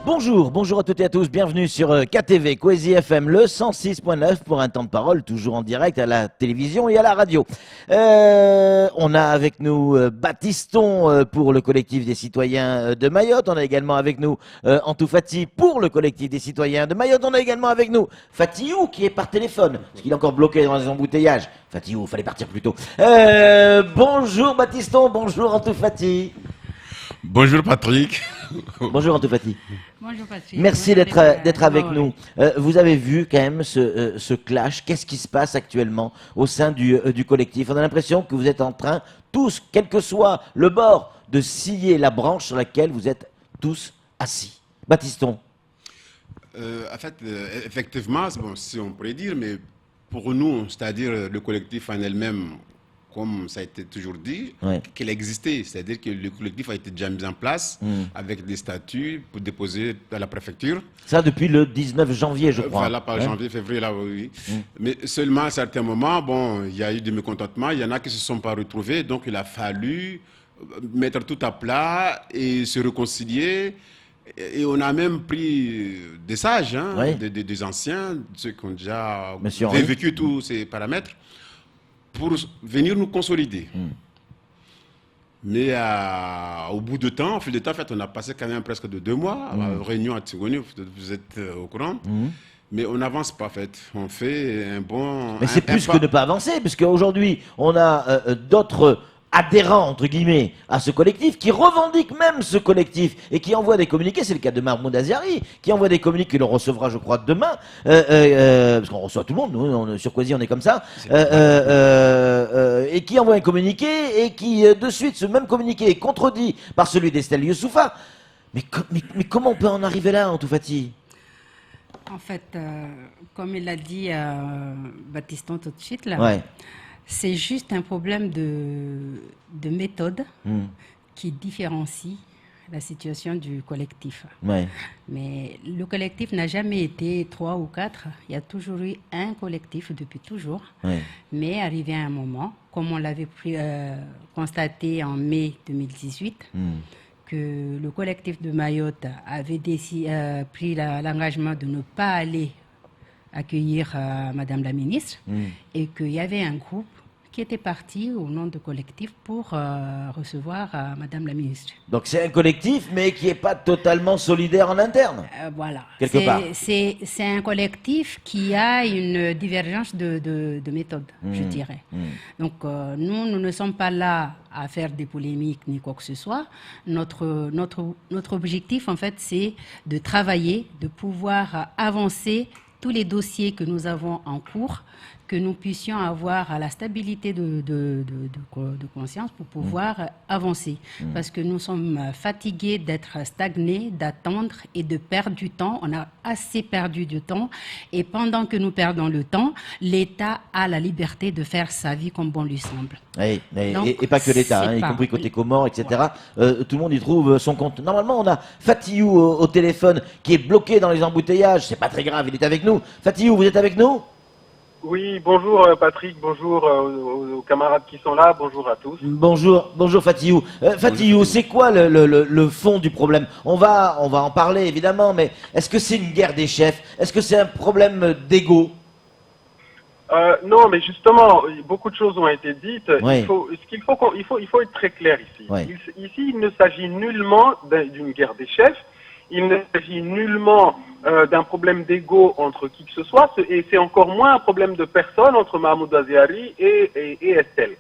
Bonjour, bonjour à toutes et à tous, bienvenue sur KTV, Coésie FM, le 106.9 pour un temps de parole, toujours en direct à la télévision et à la radio. On a avec nous Baptiston pour le collectif des citoyens de Mayotte, on a également avec nous Antou Fati pour le collectif des citoyens de Mayotte, on a également avec nous Fatiou qui est par téléphone, parce qu'il est encore bloqué dans les embouteillages. Fatiou, fallait partir plus tôt. Bonjour Baptiston, bonjour Antou Fati. Bonjour Patrick. Bonjour Antou Fati. Bonjour Patrick. Merci d'être avec nous. Vous avez vu quand même ce clash. Qu'est-ce qui se passe actuellement au sein du collectif? On a l'impression que vous êtes en train, tous, quel que soit le bord, de scier la branche sur laquelle vous êtes tous assis. Baptiston. En fait, effectivement, bon, si on pourrait dire, mais pour nous, c'est-à-dire le collectif en elle-même, comme ça a été toujours dit, Ouais. qu'elle existait. C'est-à-dire que le collectif a été déjà mis en place avec des statuts pour déposer à la préfecture. Ça depuis le 19 janvier, je crois. Voilà, par janvier, février, là, oui. Mais seulement à certains moments, bon, il y a eu des mécontentements, il y en a qui ne se sont pas retrouvés, donc il a fallu mettre tout à plat et se réconcilier. Et on a même pris des sages, hein, Oui. des anciens, ceux qui ont déjà Monsieur Henry. vécu tous ces paramètres, pour venir nous consolider. Mais au bout de temps, au fil de temps, en fait, on a passé quand même presque de 2 mois, réunion à Tigoni, vous êtes au courant. Mais on n'avance pas, en fait. On fait un bon... Mais c'est plus que ne pas avancer, puisque aujourd'hui, on a d'autres adhérents, entre guillemets, à ce collectif, qui revendiquent même ce collectif, et qui envoient des communiqués, c'est le cas de Mahmoud Aziari, qui envoie des communiqués que l'on recevra, je crois, demain, parce qu'on reçoit tout le monde, nous, sur Coésie, on est comme ça, et qui envoie un communiqué, et qui, de suite, ce même communiqué est contredit par celui d'Estelle Youssoufa. Mais comment on peut en arriver là, Antou Fati? En fait, comme il a dit Baptiston tout de suite, là, Ouais. c'est juste un problème de méthode qui différencie la situation du collectif. Ouais. Mais le collectif n'a jamais été 3 ou 4. Il y a toujours eu un collectif depuis toujours. Ouais. Mais arrivé à un moment, comme on l'avait constaté en mai 2018, que le collectif de Mayotte avait pris l'engagement de ne pas aller accueillir Madame la ministre et qu'il y avait un groupe qui était parti au nom du collectif pour recevoir Madame la ministre. Donc c'est un collectif, mais qui n'est pas totalement solidaire en interne. Voilà. Quelque part. C'est un collectif qui a une divergence de méthode, je dirais. Donc nous ne sommes pas là à faire des polémiques ni quoi que ce soit. Notre objectif, en fait, c'est de travailler, de pouvoir avancer tous les dossiers que nous avons en cours, que nous puissions avoir la stabilité de conscience pour pouvoir avancer. Parce que nous sommes fatigués d'être stagnés, d'attendre et de perdre du temps. On a assez perdu du temps. Et pendant que nous perdons le temps, l'État a la liberté de faire sa vie comme bon lui semble. Oui, Donc, et pas que l'État, hein, y pas- compris côté Comores, etc. Tout le monde y trouve son compte. Normalement, on a Fatiou au téléphone qui est bloqué dans les embouteillages. C'est pas très grave, il est avec nous. Fatiou, vous êtes avec nous? Oui, bonjour Patrick, bonjour aux camarades qui sont là, bonjour à tous. Bonjour Fatiou. Fatiou, c'est quoi le fond du problème? On va en parler évidemment, mais est-ce que c'est une guerre des chefs? Est-ce que c'est un problème d'ego? Non, mais justement, beaucoup de choses ont été dites. Oui. Il faut être très clair ici. Oui. Ici, il ne s'agit nullement d'une guerre des chefs. Il ne s'agit nullement d'un problème d'ego entre qui que ce soit, et c'est encore moins un problème de personne entre Mahmoud Aziari et Estelle.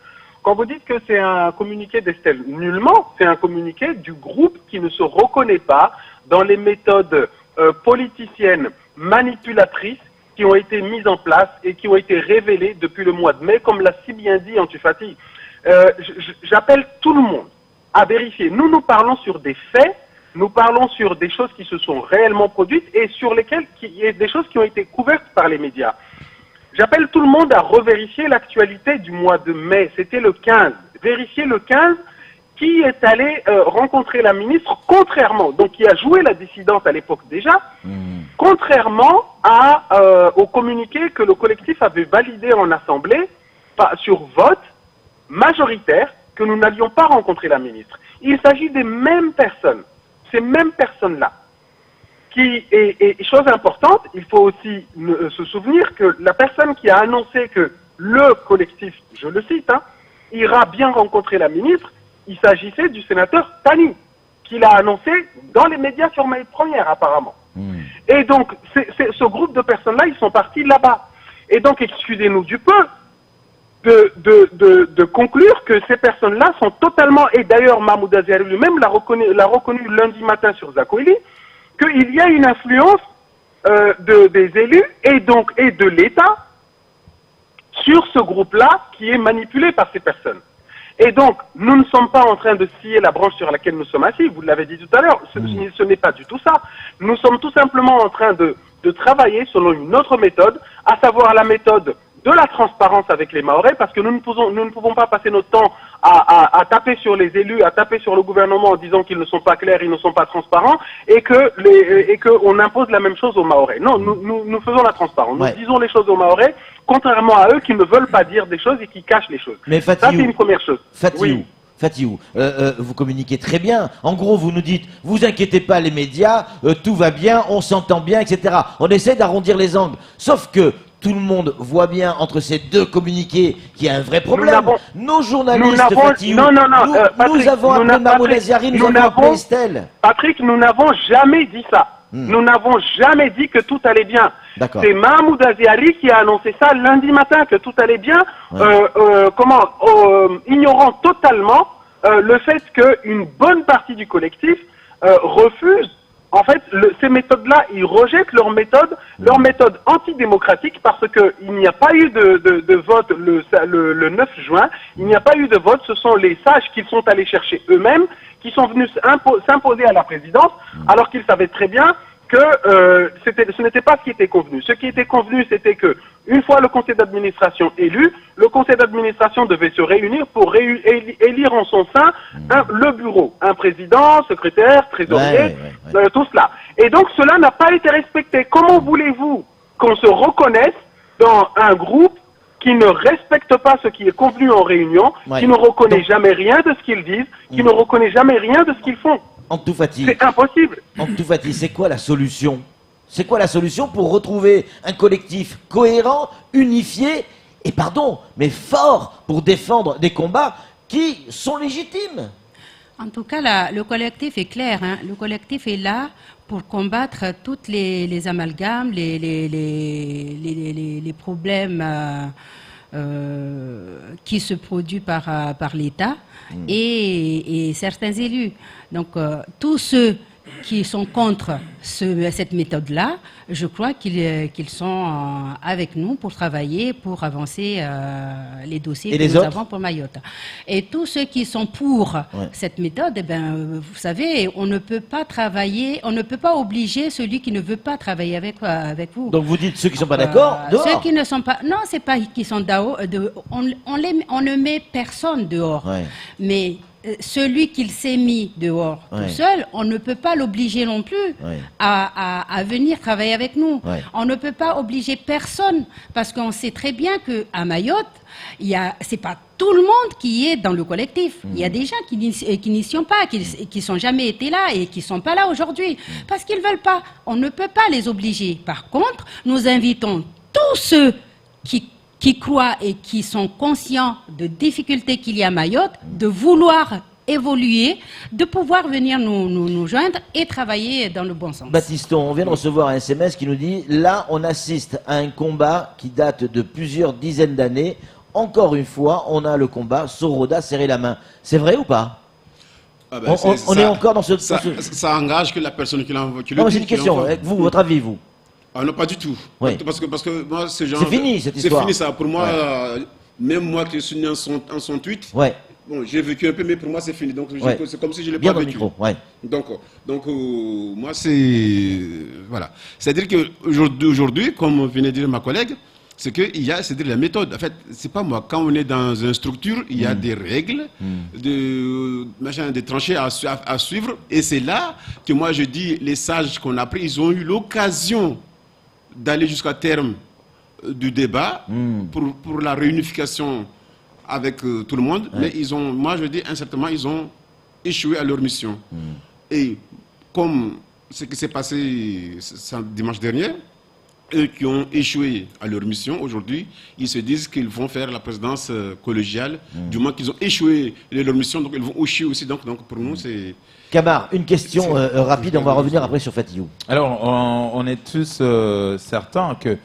Quand vous dites que c'est un communiqué d'Estelle, nullement, c'est un communiqué du groupe qui ne se reconnaît pas dans les méthodes politiciennes manipulatrices qui ont été mises en place et qui ont été révélées depuis le mois de mai, comme l'a si bien dit Antou Fati. J'appelle tout le monde à vérifier. Nous parlons sur des faits. Nous parlons sur des choses qui se sont réellement produites et sur lesquelles des choses qui ont été couvertes par les médias. J'appelle tout le monde à revérifier l'actualité du mois de mai. C'était le 15. Vérifier le 15 qui est allé rencontrer la ministre contrairement, donc qui a joué la dissidente à l'époque déjà, contrairement au communiqué que le collectif avait validé en assemblée sur vote majoritaire que nous n'allions pas rencontrer la ministre. Il s'agit des mêmes personnes. Ces mêmes personnes-là. et chose importante, il faut aussi se souvenir que la personne qui a annoncé que le collectif, je le cite, ira bien rencontrer la ministre, il s'agissait du sénateur Tani, qui l'a annoncé dans les médias sur Maïs Première, apparemment. Et donc, ce groupe de personnes-là, ils sont partis là-bas. Et donc, excusez-nous du peu de conclure que ces personnes-là sont totalement, et d'ailleurs Mahmoud Aziari lui-même l'a reconnu lundi matin sur Zakouli, qu'il y a une influence des élus et de l'État sur ce groupe-là qui est manipulé par ces personnes. Et donc, nous ne sommes pas en train de scier la branche sur laquelle nous sommes assis, vous l'avez dit tout à l'heure, ce n'est pas du tout ça. Nous sommes tout simplement en train de travailler selon une autre méthode, à savoir la méthode de la transparence avec les Mahorais, parce que nous ne pouvons pas passer notre temps à taper sur les élus, à taper sur le gouvernement en disant qu'ils ne sont pas clairs, ils ne sont pas transparents, et qu'on impose la même chose aux Mahorais. Non, nous faisons la transparence. Nous disons les choses aux Mahorais, contrairement à eux qui ne veulent pas dire des choses et qui cachent les choses. Mais ça, c'est une première chose. Fatiou, vous communiquez très bien. En gros, vous nous dites, vous inquiétez pas les médias, tout va bien, on s'entend bien, etc. On essaie d'arrondir les angles. Sauf que tout le monde voit bien entre ces deux communiqués qu'il y a un vrai problème. Nos journalistes, Fatiou, nous avons appelé Mahmoud Aziari, nous avons appelé Estelle. Patrick, nous n'avons jamais dit ça. Nous n'avons jamais dit que tout allait bien. C'est Mahmoud Aziari qui a annoncé ça lundi matin, que tout allait bien, ignorant totalement le fait qu'une bonne partie du collectif refuse. En fait, ces méthodes-là, ils rejettent leur méthode antidémocratique parce qu'il n'y a pas eu de vote le 9 juin. Il n'y a pas eu de vote. Ce sont les sages qu'ils sont allés chercher eux-mêmes, qui sont venus s'imposer à la présidence, alors qu'ils savaient très bien que ce n'était pas ce qui était convenu. Ce qui était convenu, c'était que une fois le conseil d'administration élu, le conseil d'administration devait se réunir pour élire en son sein le bureau, un président, secrétaire, trésorier, tout cela. Et donc cela n'a pas été respecté. Comment voulez-vous qu'on se reconnaisse dans un groupe qui ne respecte pas ce qui est convenu en réunion, qui ne reconnaît jamais rien de ce qu'ils disent, qui ne reconnaît jamais rien de ce qu'ils font? C'est impossible. Antoufati, c'est quoi la solution? C'est quoi la solution pour retrouver un collectif cohérent, unifié et, pardon, mais fort pour défendre des combats qui sont légitimes? En tout cas, le collectif est clair. Le collectif est là pour combattre toutes les amalgames, les problèmes qui se produisent par l'État et certains élus. Donc, tous ceux qui sont contre cette méthode-là, je crois qu'ils sont avec nous pour travailler, pour avancer les dossiers que nous avons pour Mayotte. Et tous ceux qui sont pour cette méthode, vous savez, on ne peut pas travailler, on ne peut pas obliger celui qui ne veut pas travailler avec vous. Donc vous dites ceux qui ne sont pas d'accord, dehors? Ceux qui ne sont pas... Non, c'est pas qu'ils sont dehors. On ne met personne dehors. Mais... celui qu'il s'est mis dehors tout seul, on ne peut pas l'obliger non plus à venir travailler avec nous. On ne peut pas obliger personne parce qu'on sait très bien qu'à Mayotte, c'est pas tout le monde qui est dans le collectif. Il y a des gens qui n'y sont pas, qui sont jamais été là et qui sont pas là aujourd'hui parce qu'ils veulent pas. On ne peut pas les obliger. Par contre, nous invitons tous ceux qui croient et qui sont conscients de difficultés qu'il y a à Mayotte, de vouloir évoluer, de pouvoir venir nous joindre et travailler dans le bon sens. Baptiston, on vient de recevoir un SMS qui nous dit « Là, on assiste à un combat qui date de plusieurs dizaines d'années. Encore une fois, on a le combat Soroda serrer la main. » C'est vrai ou pas? On est encore dans ce... Ça engage que la personne qui l'envoie... Non, c'est une question. Vous, votre avis, vous? Ah non, pas du tout. Parce que moi, ce genre... C'est fini, cette histoire. C'est fini, ça. Pour moi, même moi qui suis né en 108, bon, j'ai vécu un peu, mais pour moi, c'est fini. Donc, c'est comme si je ne l'ai pas vécu. Donc, moi, c'est... Voilà. C'est-à-dire qu'aujourd'hui, comme venait de dire ma collègue, c'est qu'il y a, c'est-à-dire la méthode. En fait, c'est pas moi. Quand on est dans une structure, il y a des règles, des tranchées à suivre. Et c'est là que moi, je dis, les sages qu'on a pris, ils ont eu l'occasion d'aller jusqu'à terme du débat pour la réunification avec tout le monde. Mais ils ont, moi je dis incertainement, ils ont échoué à leur mission. Et comme ce qui s'est passé dimanche dernier, eux qui ont échoué à leur mission, aujourd'hui, ils se disent qu'ils vont faire la présidence collégiale, du moins qu'ils ont échoué à leur mission, donc ils vont échouer aussi. Donc pour nous, c'est... Kamar, une question rapide, on va revenir après sur Fatihou. Alors, on est tous certains que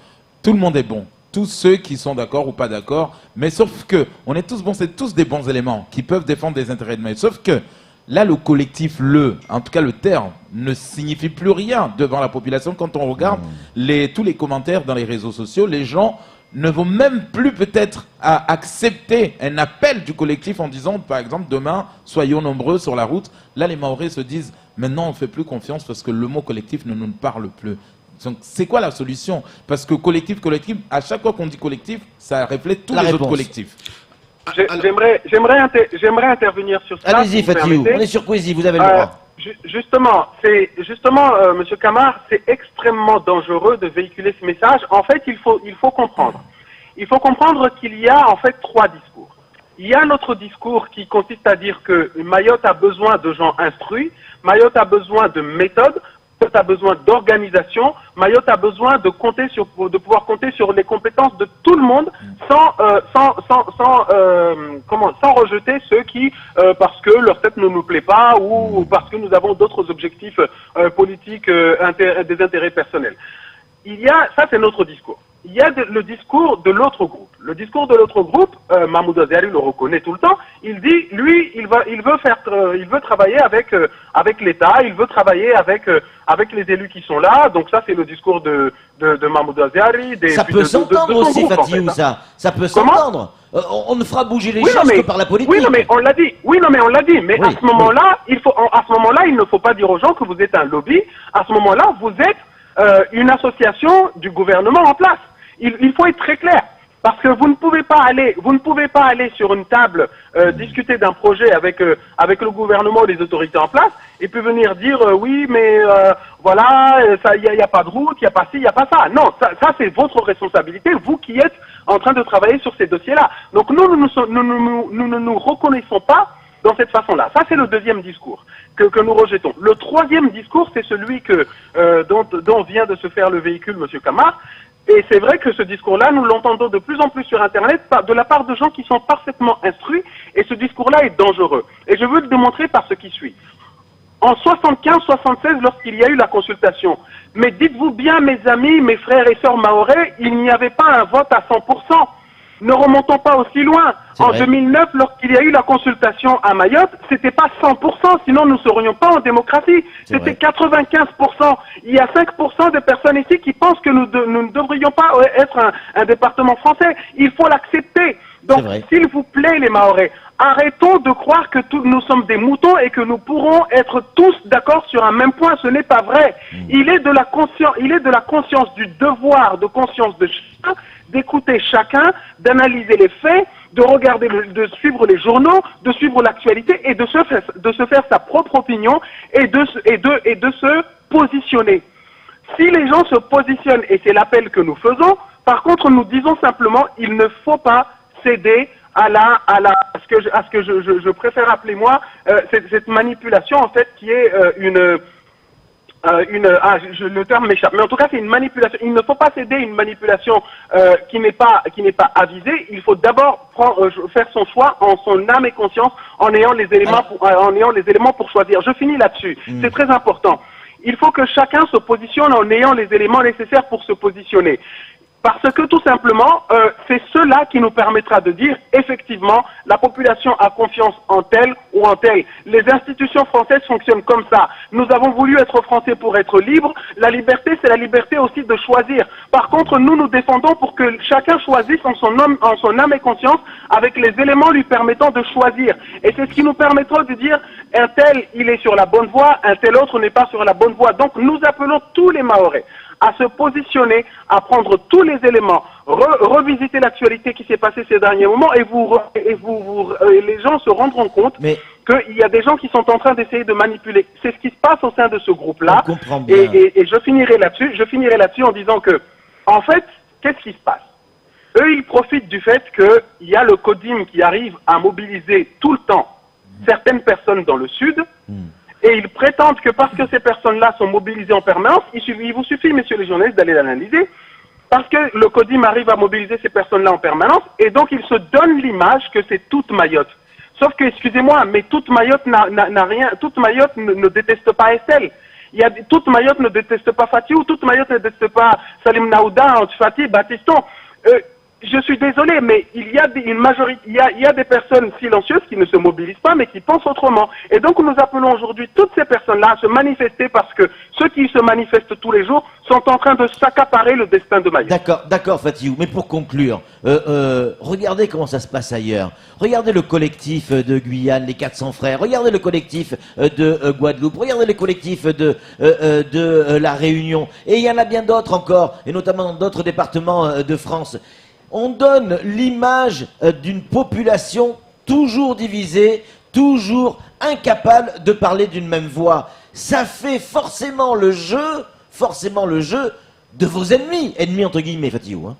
tout le monde est bon. Tous ceux qui sont d'accord ou pas d'accord, mais sauf que on est tous bons, c'est tous des bons éléments qui peuvent défendre des intérêts de main. Sauf que là, le collectif, en tout cas le terme, ne signifie plus rien devant la population. Quand on regarde tous les commentaires dans les réseaux sociaux, les gens ne vont même plus peut-être accepter un appel du collectif en disant, par exemple, demain, soyons nombreux sur la route. Là, les Mahorais se disent, maintenant, on ne fait plus confiance parce que le mot collectif ne nous parle plus. Donc, c'est quoi la solution? Parce que collectif, à chaque fois qu'on dit collectif, ça reflète tous les autres collectifs. J'aimerais intervenir sur ça. Allez-y, Fatihou, on est sur Poésie, vous avez le droit. Justement, Monsieur Kamar, c'est extrêmement dangereux de véhiculer ce message. En fait, il faut comprendre. Il faut comprendre qu'il y a en fait trois discours. Il y a notre discours qui consiste à dire que Mayotte a besoin de gens instruits, Mayotte a besoin de méthodes, Mayotte a besoin d'organisation, Mayotte a besoin de pouvoir compter sur les compétences de tout le monde sans rejeter ceux qui, parce que leur tête ne nous plaît pas ou parce que nous avons d'autres objectifs politiques, des intérêts personnels. Ça c'est notre discours. Il y a le discours de l'autre groupe. Le discours de l'autre groupe, Mahmoud Azhari le reconnaît tout le temps. Il dit, lui, il veut travailler avec l'État, il veut travailler avec les élus qui sont là. Donc ça, c'est le discours de Mahmoud Azhari. Ça peut s'entendre aussi, Fatihou, ça peut s'entendre. On ne fera bouger les choses que par la politique. Oui, non, mais on l'a dit. Mais à ce moment-là, il ne faut pas dire aux gens que vous êtes un lobby. À ce moment-là, vous êtes une association du gouvernement en place. Il faut être très clair. Parce que vous ne pouvez pas aller sur une table discuter d'un projet avec le gouvernement ou les autorités en place et puis venir dire oui mais voilà il y a pas de route, il y a pas ci, il y a pas ça. Non, ça c'est votre responsabilité, vous qui êtes en train de travailler sur ces dossiers-là. Donc nous ne nous reconnaissons pas dans cette façon-là. Ça c'est le deuxième discours que nous rejetons. Le troisième discours, c'est celui dont vient de se faire le véhicule Monsieur Kamar. Et c'est vrai que ce discours-là, nous l'entendons de plus en plus sur Internet de la part de gens qui sont parfaitement instruits, et ce discours-là est dangereux. Et je veux le démontrer par ce qui suit. En 75-76, lorsqu'il y a eu la consultation, mais dites-vous bien, mes amis, mes frères et sœurs mahorais, il n'y avait pas un vote à 100%. Ne remontons pas aussi loin. En 2009, lorsqu'il y a eu la consultation à Mayotte, c'était pas 100%, sinon nous ne serions pas en démocratie. C'était 95%. Il y a 5% de personnes ici qui pensent que nous ne devrions pas être un département français. Il faut l'accepter. Donc, s'il vous plaît, les Mahorais, arrêtons de croire que nous sommes des moutons et que nous pourrons être tous d'accord sur un même point. Ce n'est pas vrai. Il est de la conscience, du devoir de conscience de chacun, d'écouter chacun, d'analyser les faits, de de suivre les journaux, de suivre l'actualité et de se faire sa propre opinion et de se positionner. Si les gens se positionnent, et c'est l'appel que nous faisons, par contre, nous disons simplement, il ne faut pas céder à ce que je préfère appeler moi, cette manipulation en fait qui est le terme m'échappe, mais en tout cas c'est une manipulation. Il ne faut pas céder à une manipulation qui n'est pas avisée. Il faut d'abord faire son choix en son âme et conscience, en ayant les éléments pour choisir. Je finis là-dessus. C'est très important. Il faut que chacun se positionne en ayant les éléments nécessaires pour se positionner. Parce que tout simplement, c'est cela qui nous permettra de dire effectivement la population a confiance en tel ou en tel. Les institutions françaises fonctionnent comme ça. Nous avons voulu être français pour être libres. La liberté, c'est la liberté aussi de choisir. Par contre, nous défendons pour que chacun choisisse en son âme et conscience avec les éléments lui permettant de choisir. Et c'est ce qui nous permettra de dire un tel, il est sur la bonne voie, un tel autre n'est pas sur la bonne voie. Donc nous appelons tous les Mahorais à se positionner, à prendre tous les éléments, revisiter l'actualité qui s'est passée ces derniers moments et les gens se rendront compte qu'il y a des gens qui sont en train d'essayer de manipuler. C'est ce qui se passe au sein de ce groupe-là. Et je finirai là-dessus en disant que, en fait, qu'est-ce qui se passe? Eux, ils profitent du fait qu'il y a le CODIM qui arrive à mobiliser tout le temps certaines personnes dans le sud Et ils prétendent que parce que ces personnes-là sont mobilisées en permanence, il vous suffit, messieurs les journalistes, d'aller l'analyser, parce que le CODIM arrive à mobiliser ces personnes-là en permanence, et donc ils se donnent l'image que c'est toute Mayotte. Sauf que, excusez-moi, mais toute Mayotte n'a rien, toute Mayotte ne déteste pas Estelle. Toute Mayotte ne déteste pas Fatiou, toute Mayotte ne déteste pas Salim Naouda, Antifati, Baptiston. Je suis désolé, mais il y a une majorité, il y a des personnes silencieuses qui ne se mobilisent pas, mais qui pensent autrement. Et donc nous appelons aujourd'hui toutes ces personnes-là à se manifester parce que ceux qui se manifestent tous les jours sont en train de s'accaparer le destin de Mayotte. D'accord, Fatiou. Mais pour conclure, regardez comment ça se passe ailleurs. Regardez le collectif de Guyane, les 400 frères. Regardez le collectif de Guadeloupe. Regardez le collectif de la Réunion. Et il y en a bien d'autres encore, et notamment dans d'autres départements de France. On donne l'image d'une population toujours divisée, toujours incapable de parler d'une même voix. Ça fait forcément le jeu de vos ennemis. Ennemis entre guillemets, Fatiou. Hein.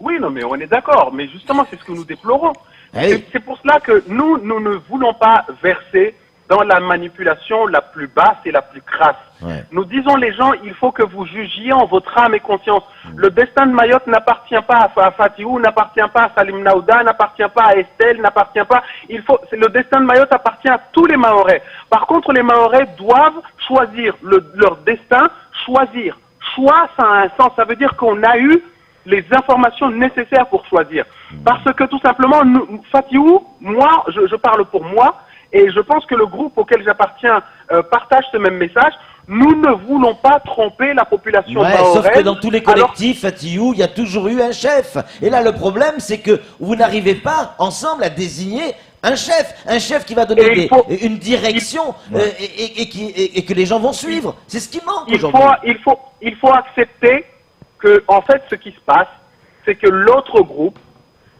Oui, non, mais on est d'accord. Mais justement, c'est ce que nous déplorons. Hey. C'est pour cela que nous ne voulons pas verser dans la manipulation la plus basse et la plus crasse. Ouais. Nous disons les gens, il faut que vous jugiez en votre âme et conscience. Le destin de Mayotte n'appartient pas à Fatiou, n'appartient pas à Salim Naouda, n'appartient pas à Estelle, n'appartient pas... Le destin de Mayotte appartient à tous les Mahorais. Par contre, les Mahorais doivent choisir leur destin, choisir. Choix, ça a un sens. Ça veut dire qu'on a eu les informations nécessaires pour choisir. Parce que tout simplement, Fatiou, moi, je parle pour moi, et je pense que le groupe auquel j'appartiens partage ce même message. Nous ne voulons pas tromper la population mahoraise. Sauf que dans tous les collectifs, Fatiou, il y a toujours eu un chef. Et là, le problème, c'est que vous n'arrivez pas ensemble à désigner un chef qui va donner une direction et que les gens vont suivre. C'est ce qui manque aujourd'hui. Il faut accepter que, en fait, ce qui se passe, c'est que l'autre groupe,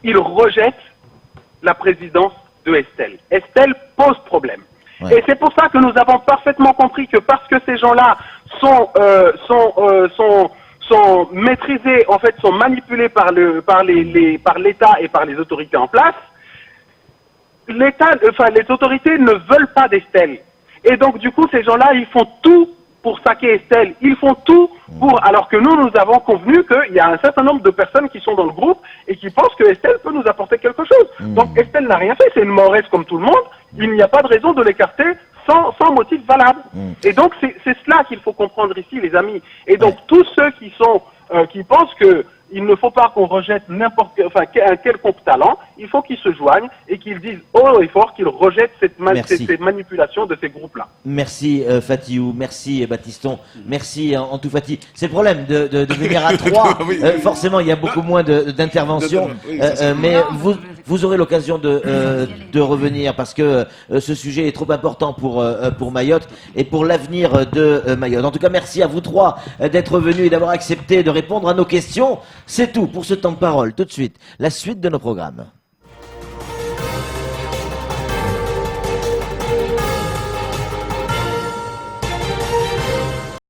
il rejette la présidence de Estelle. Estelle pose problème. Ouais. Et c'est pour ça que nous avons parfaitement compris que parce que ces gens-là sont maîtrisés, en fait, sont manipulés par l'État et par les autorités en place, les autorités ne veulent pas d'Estelle. Et donc, du coup, ces gens-là, ils font tout pour saquer Estelle. Ils font tout pour... Alors que nous avons convenu qu'il y a un certain nombre de personnes qui sont dans le groupe et qui pensent que Estelle peut nous apporter quelque chose. Donc, Estelle n'a rien fait. C'est une Mahoraise comme tout le monde. Il n'y a pas de raison de l'écarter sans motif valable. Et donc, c'est cela qu'il faut comprendre ici, les amis. Et donc, tous ceux qui pensent qu'il ne faut pas qu'on rejette un quelconque talent, il faut qu'ils se joignent et qu'ils disent haut et fort qu'ils rejettent cette manipulation de ces groupes-là. Merci Fatiou, merci Baptiston, merci en tout Fati. C'est le problème de venir à trois. Forcément, il y a beaucoup moins d'interventions, mais vous aurez l'occasion de revenir parce que ce sujet est trop important pour Mayotte et pour l'avenir de Mayotte. En tout cas, merci à vous trois d'être venus et d'avoir accepté de répondre à nos questions. C'est tout pour ce temps de parole. Tout de suite, la suite de nos programmes.